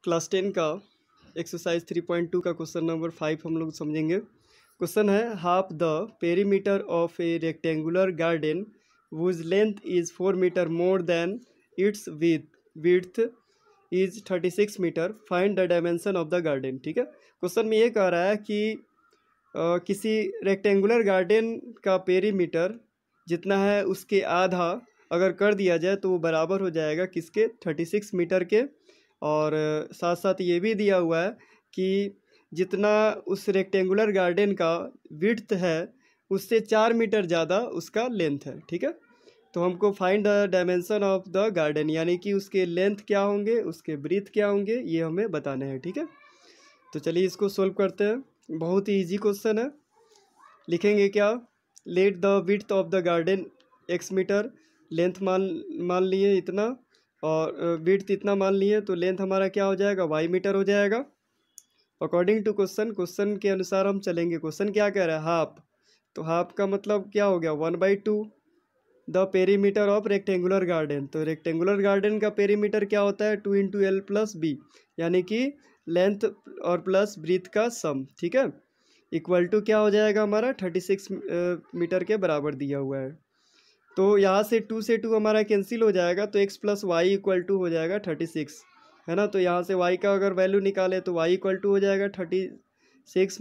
Class 10 का exercise 3.2 का question number 5 हम लोग समझेंगे। क्वेश्चन है half the perimeter of a rectangular garden whose length is 4 metre more than it's width is 36 metre, find the dimension of the garden. ठीक है, question में ये कह रहा है कि किसी रेक्टेंगुलर गार्डन का पेरीमीटर जितना है उसके आधा अगर कर दिया जाए तो वो बराबर हो जाएगा किसके, 36 मीटर के। और साथ साथ ये भी दिया हुआ है कि जितना उस रेक्टेंगुलर गार्डन का विड्थ है उससे 4 मीटर ज़्यादा उसका लेंथ है। ठीक है, तो हमको find the dimension of the garden, यानी कि उसके लेंथ क्या होंगे, उसके ब्रीथ क्या होंगे, ये हमें बताने हैं। ठीक है, तो चलिए इसको सोल्व करते हैं। बहुत ही ईजी क्वेश्चन है। लिखेंगे क्या, let the width of the garden x metre, length मान लिए इतना और विड्थ इतना मान लिए, तो लेंथ हमारा क्या हो जाएगा, y मीटर हो जाएगा। अकॉर्डिंग टू क्वेश्चन के अनुसार हम चलेंगे। क्वेश्चन क्या कह रहा है, हाफ, तो हाफ का मतलब क्या हो गया, 1/2 the perimeter of rectangular garden. तो रेक्टेंगुलर गार्डन का पेरीमीटर क्या होता है, 2 × L + B, यानी कि लेंथ और प्लस ब्रीथ का सम। ठीक है, इक्वल टू क्या हो जाएगा हमारा, 36 मीटर के बराबर दिया हुआ है। तो यहाँ से 2 से 2 हमारा कैंसिल हो जाएगा, तो x + y = हो जाएगा 36, है ना। तो यहाँ से y का अगर वैल्यू निकाले तो y = हो जाएगा 36 - x,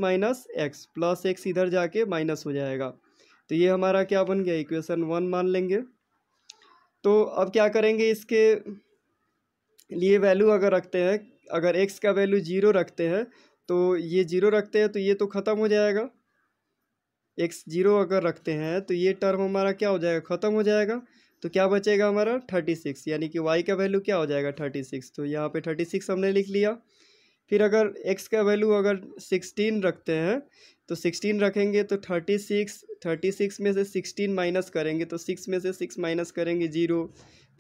प्लस x इधर जाके माइनस हो जाएगा। तो ये हमारा क्या बन गया, इक्वेशन 1 मान लेंगे। तो अब क्या करेंगे, इसके लिए वैल्यू अगर रखते हैं, अगर x का वैल्यू 0 रखते हैं तो ये 0 रखते हैं तो ये तो ख़त्म हो जाएगा। x 0 अगर रखते हैं तो ये टर्म हमारा क्या हो जाएगा, ख़त्म हो जाएगा। तो क्या बचेगा हमारा 36, यानी कि y का वैल्यू क्या हो जाएगा 36। तो यहाँ पे 36 हमने लिख लिया। फिर अगर x का वैल्यू अगर 16 रखते हैं तो 16 रखेंगे तो 36 में से 16 माइनस करेंगे तो 6 में से 6 माइनस करेंगे 0,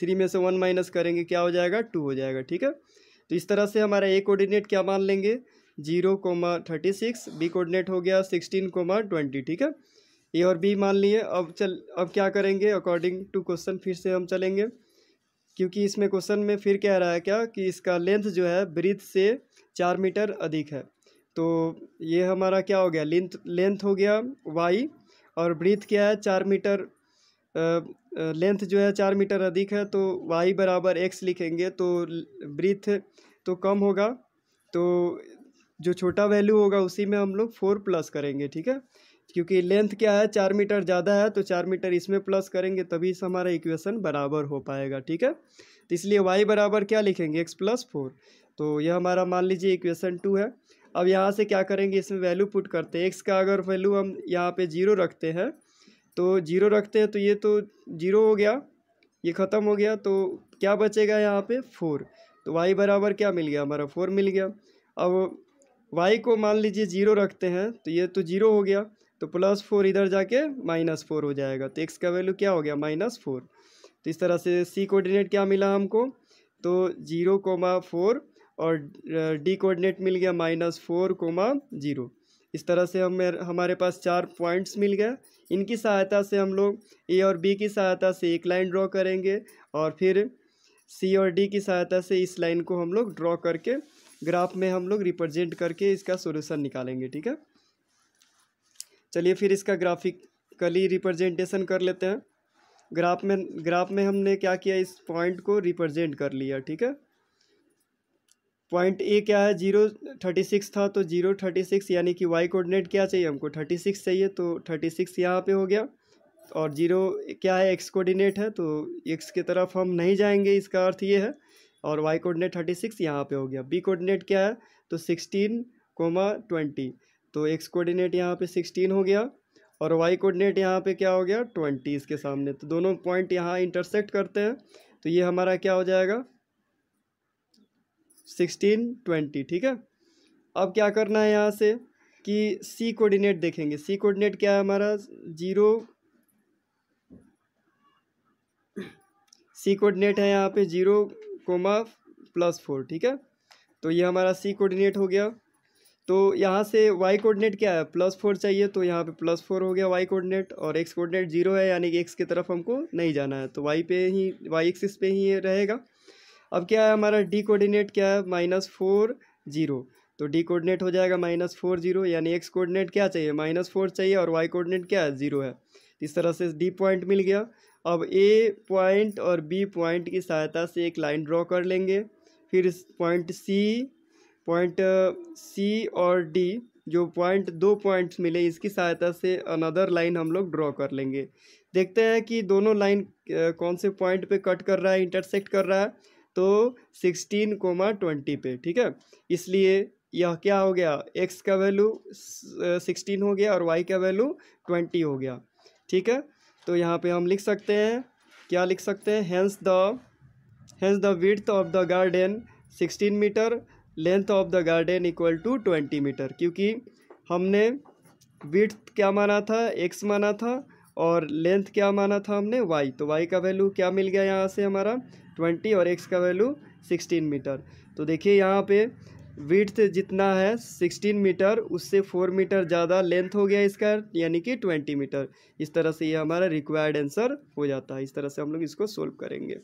3 में से 1 माइनस करेंगे क्या हो जाएगा, 2 हो जाएगा। ठीक है, तो इस तरह से हमारा a कोऑर्डिनेट क्या मान लेंगे, 0,36, b कोऑर्डिनेट हो गया 16,20। ठीक है, ए और बी मान लिए। अब क्या करेंगे, अकॉर्डिंग टू क्वेश्चन फिर से हम चलेंगे, क्योंकि इसमें क्वेश्चन में फिर कह रहा है क्या कि इसका लेंथ जो है ब्रीथ से 4 मीटर अधिक है। तो ये हमारा क्या हो गया, लेंथ हो गया y, और ब्रीथ क्या है 4 मीटर, लेंथ जो है 4 मीटर अधिक है, तो y = x लिखेंगे तो ब्रीथ तो कम होगा, तो जो छोटा वैल्यू होगा उसी में हम लोग 4 प्लस करेंगे। ठीक है, क्योंकि लेंथ क्या है 4 मीटर ज़्यादा है, तो 4 मीटर इसमें प्लस करेंगे तभी से हमारा इक्वेशन बराबर हो पाएगा। ठीक है, तो इसलिए y बराबर क्या लिखेंगे, x + 4। तो यह हमारा मान लीजिए इक्वेशन 2 है। अब यहाँ से क्या करेंगे, इसमें वैल्यू पुट करते हैं। x का अगर वैल्यू हम यहाँ पे 0 रखते हैं तो 0 रखते हैं तो ये तो 0 हो गया, ये ख़त्म हो गया, तो क्या बचेगा यहाँ पे 4। तो y बराबर क्या मिल गया हमारा, 4 मिल गया। अब y को मान लीजिए 0 रखते हैं तो ये तो 0 हो गया, तो +4 इधर जाके -4 हो जाएगा, तो x का वैल्यू क्या हो गया, -4। तो इस तरह से c कोऑर्डिनेट क्या मिला हमको, तो 0,4 और d कोऑर्डिनेट मिल गया -4,0। इस तरह से हमारे पास 4 पॉइंट्स मिल गए। इनकी सहायता से हम लोग a और b की सहायता से एक लाइन ड्रॉ करेंगे और फिर c और d की सहायता से इस लाइन को हम लोग ड्रॉ करके ग्राफ में हम लोग रिप्रेजेंट करके इसका सॉल्यूशन निकालेंगे। ठीक है, चलिए फिर इसका ग्राफिकली रिप्रेजेंटेशन कर लेते हैं। ग्राफ में हमने क्या किया, इस पॉइंट को रिप्रेजेंट कर लिया। ठीक है, पॉइंट ए क्या है, 0,36 था, तो 0,36 यानी कि y कोऑर्डिनेट क्या चाहिए हमको, 36 चाहिए, तो 36 यहाँ पे हो गया। और 0 क्या है, x कोऑर्डिनेट है, तो x की तरफ हम नहीं जाएंगे, इसका अर्थ ये है। और y कोऑर्डिनेट 36 यहाँ पे हो गया। b कोऑर्डिनेट क्या है, तो 16,20, तो x कोऑर्डिनेट यहाँ पे 16 हो गया और y कोऑर्डिनेट यहाँ पे क्या हो गया, 20 इसके सामने। तो दोनों पॉइंट यहाँ इंटरसेक्ट करते हैं, तो ये हमारा क्या हो जाएगा, 16,20। ठीक है, अब क्या करना है यहाँ से कि c कोऑर्डिनेट देखेंगे। c कोऑर्डिनेट क्या है हमारा, c कोऑर्डिनेट है यहाँ पे 0,+4। ठीक है, तो ये हमारा c कोऑर्डिनेट हो गया। तो यहाँ से y कोऑर्डिनेट क्या है, +4 चाहिए, तो यहाँ पे +4 हो गया y कोऑर्डिनेट, और x कोऑर्डिनेट 0 है, यानी कि x की तरफ हमको नहीं जाना है, तो y एक्सिस पे ही रहेगा। अब क्या है हमारा डी कोऑर्डिनेट क्या है, -4 0, तो डी कोऑर्डिनेट हो जाएगा -4 0, यानी एक्स कोऑर्डिनेट क्या चाहिए, -4 चाहिए, और वाई कोऑर्डिनेट क्या है, 0 है। इस तरह से डी पॉइंट मिल गया। अब ए पॉइंट और बी पॉइंट की सहायता से एक लाइन ड्रॉ कर लेंगे। फिर इस पॉइंट सी और डी, जो दो पॉइंट्स मिले, इसकी सहायता से अनदर लाइन हम लोग ड्रॉ कर लेंगे। देखते हैं कि दोनों लाइन कौन से पॉइंट पे कट कर रहा है, इंटरसेक्ट कर रहा है, तो 16, 20 पे, ठीक है। इसलिए यह क्या हो गया, x का वैल्यू 16 हो गया और y का वैल्यू 20 हो गया, ठीक है। तो यहाँ पे हम लिख सकते हैं, क्या लिख सकते हैं, hence the width of the garden 16 metre, length of the garden equal to 20 metre, क्योंकि हमने विड्थ क्या माना था, x माना था, और लेंथ क्या माना था हमने, y, तो y का वैल्यू क्या मिल गया यहाँ से हमारा 20 और x का वैल्यू 16 मीटर। तो देखिए यहाँ पे विड्थ जितना है 16 मीटर, उससे 4 मीटर ज़्यादा लेंथ हो गया इसका, यानी कि 20 मीटर। इस तरह से ये हमारा रिक्वायर्ड आंसर हो जाता है। इस तरह से हम लोग इसको सोल्व करेंगे।